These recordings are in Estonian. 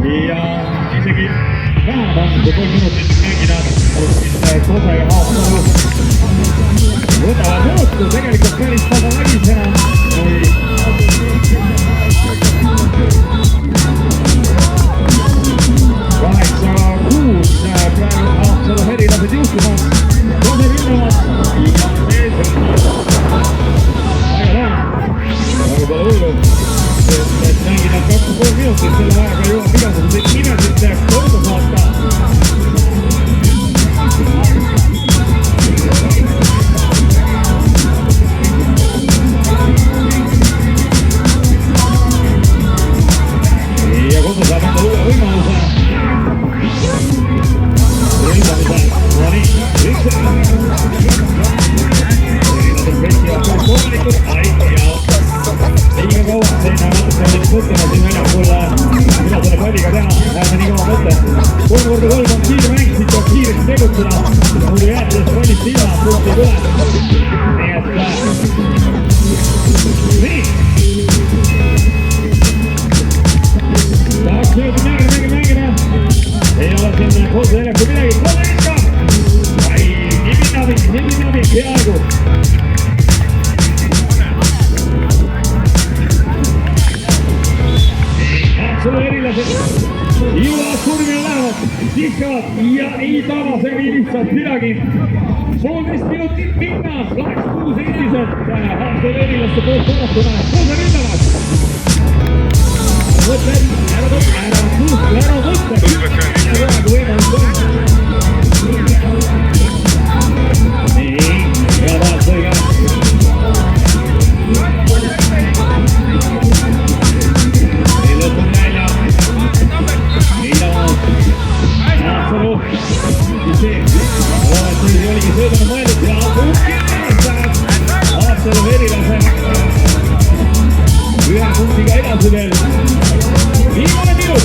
ja isegi vähem on kui 3 minutit mänginud Kose ja Haapsalu võtavad õhtu tegelikult päris tasavägisena kui 8-6 praegu Haapsalu herilased juhtimas Kose rünnavad ja sees väga pole hullu et mängida 2,5 minutit selle ajaga jõuab igasuguseid nimesid korda saata ja Kose saab enda uue võimaluse ründamise no nii, üks korralikud liiga kaua selline natuke olid mõtlema siin väljakul mida selle palliga teha, ärme nii kaua mõtle 3x3 on kiire mäng, siit tuleb kiiresti tegutseda muidu jäädes rollist ilma, punkti ei tule nii et nii tahaks öelda mängida ei ole siin Kose väljakul midagi Kose viskab Nibinabi, peaaegu Haapsalu erilased jõuavad surmile lähevad, viskavad ja ei tabase nii lihtsalt midagi 1,5 minutit minna, 8-6 endiselt Haapsalu erilaste poolt korratuna Kose ründavad mõtled, ära mõtle praegu võimalus on nii, hea taas õige ei lõpun välja Haapsalu see oligi söödana mõeldud ja Haapsalu erilase 1 punktiga edasi veel viimane minut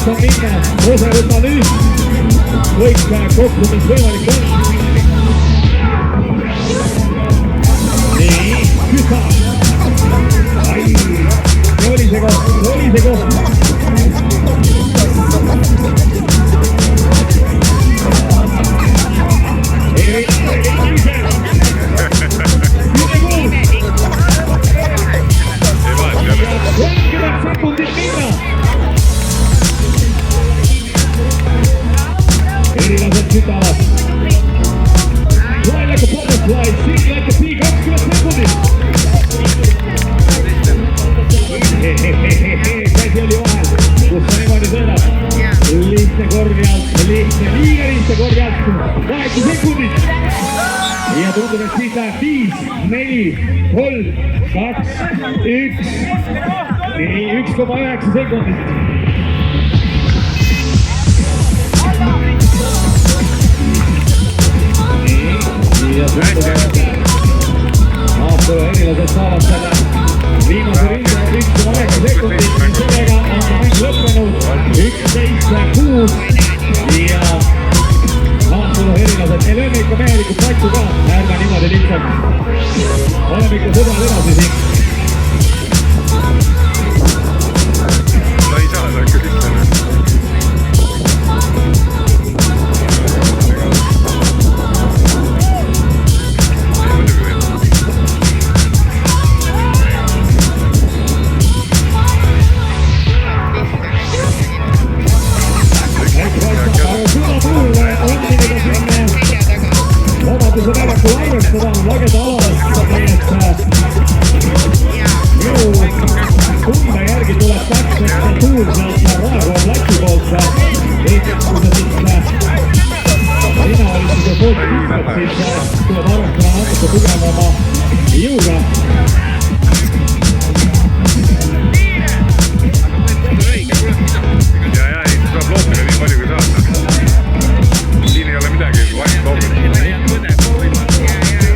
on minna Kose võtta nüüd kõik kokku mis võimalik on nii, küsa ai, see oli see koht erilased sütavad fly like a butterfly, sing like a bee 20 sekundit käsi oli vahel kus ta niimoodi sõidab lihtne korvi alt, liiga lihtne korvi alt 8 sekundit ja tundub, et siit läheb 5, 4, 3, 2, 1 nii, 1,9 sekundit ja Haapsalu erilased saavad selle viimase ründe 1,9 sekundit ja sellega on mäng lõppenud 11-6 ja Haapsalu erilased neil on ikka mehelikult patsu ka ärme niimoodi lihtsalt oleme ikka sõbrad edasi siin no ei saa seda küsitlema vabaduse väljakul arvestada lageda alalast nii et minu tunde järgi tuleb täpselt tuul sealt Raekoja platsi poolt ehk kui sa siit linnavalitsuse poolt viskad siis tuleb arvestada natuke tugevama jõuga tuleb loopida nii palju kui saada siin ei ole midagi vaid loopida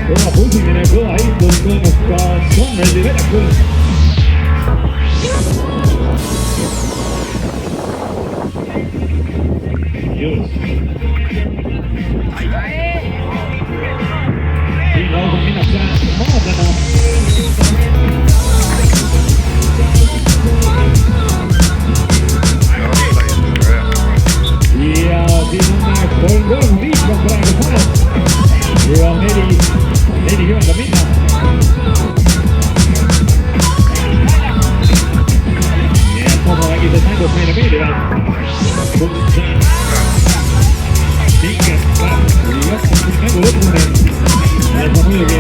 kõva pusimine, kõva heitlus toimub ka Svanveldi väljakul jõus siin lausa minnakse mängus meile meeldivad, kus Ingers jätkab mängu lõpuni ja ta muidugi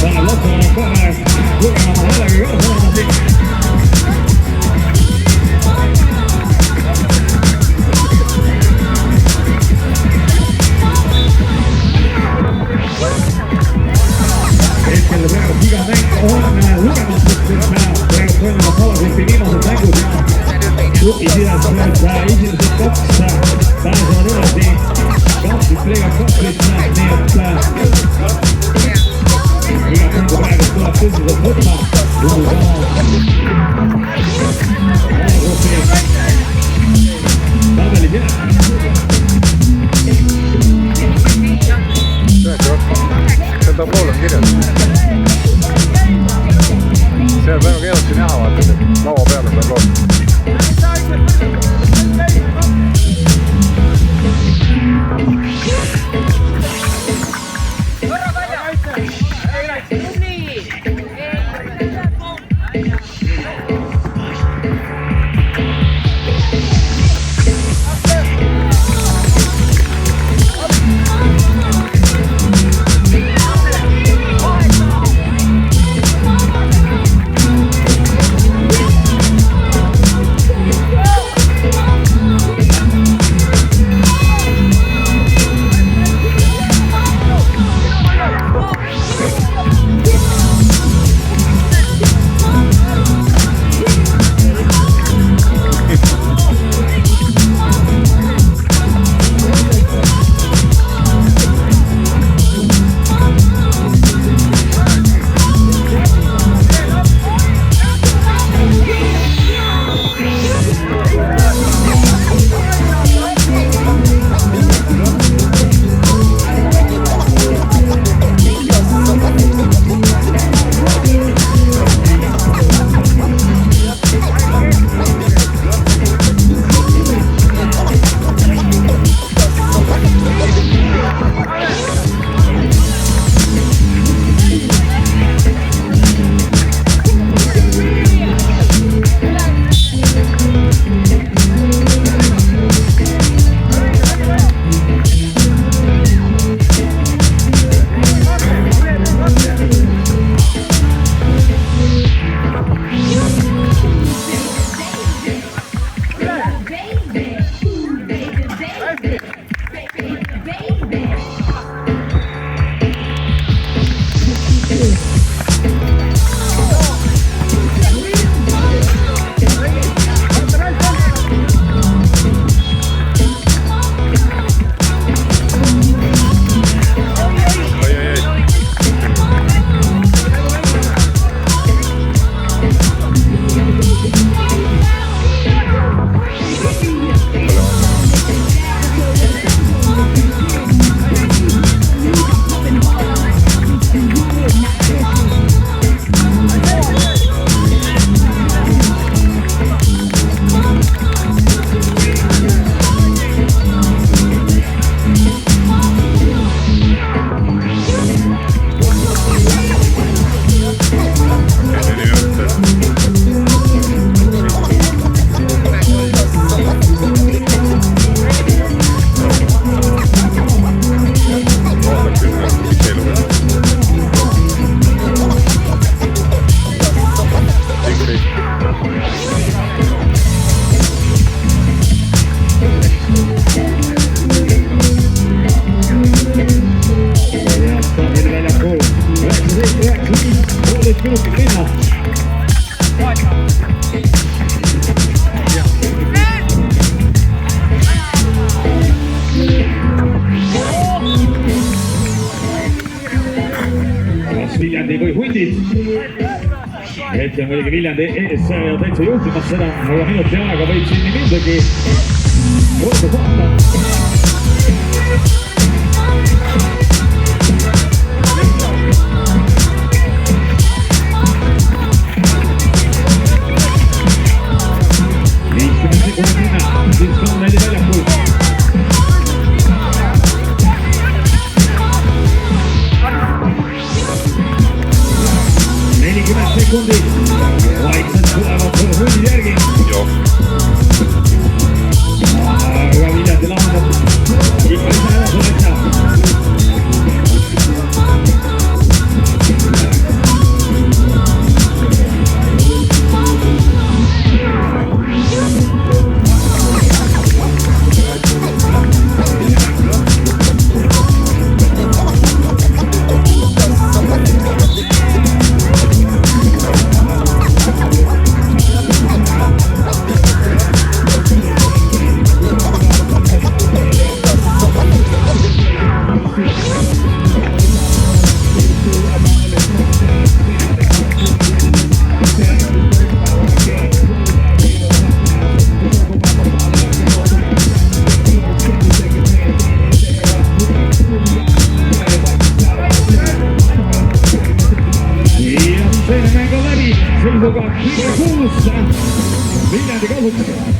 paneb Latsamaale kohe tugevama häälega kaasa olema siin. Hetkel praegu iga mäng on lugematust, sest praegu toimuvad Salagrupi viimased mängud ja klubi sides esimesed kaks pääsevad edasi kahtist Leega kahtist, nii et iga mängu praegu tuleb tõsiselt võtta kuhu Salagrupi tabelis jääb. Seda pool on kirjas. See on väga keeruline näha, vaata, et laua peal on veel lood. Viljandi kui hundid. Hetkel on muidugi Viljandi ees täitsa juhtimas seda, aga minuti aega võib siin nii mindagi korda saata. Sekundi, vaikselt tulevad hundid järgi. 6 Viljandi kasuks.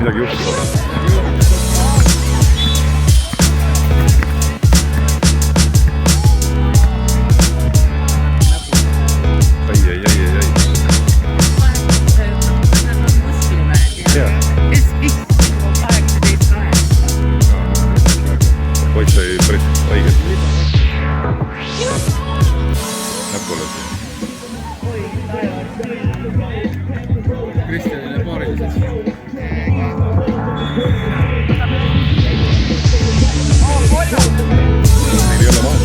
midagi juhtub. Poiss sai päris õigesti näpule. Kristjanile paariliseks. Neil ei ole maad.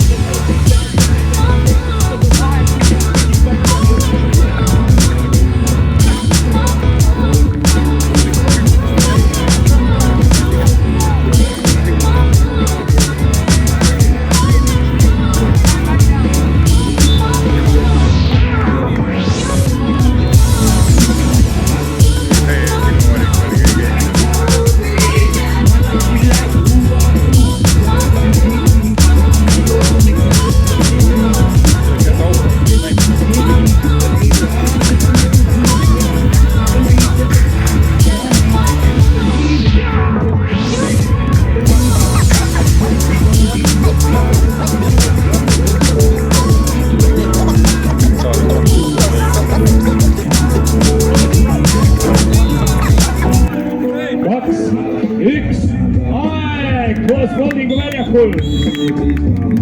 Aeg koos Voldingu väljakul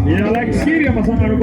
ja läks kirja, ma saan aru.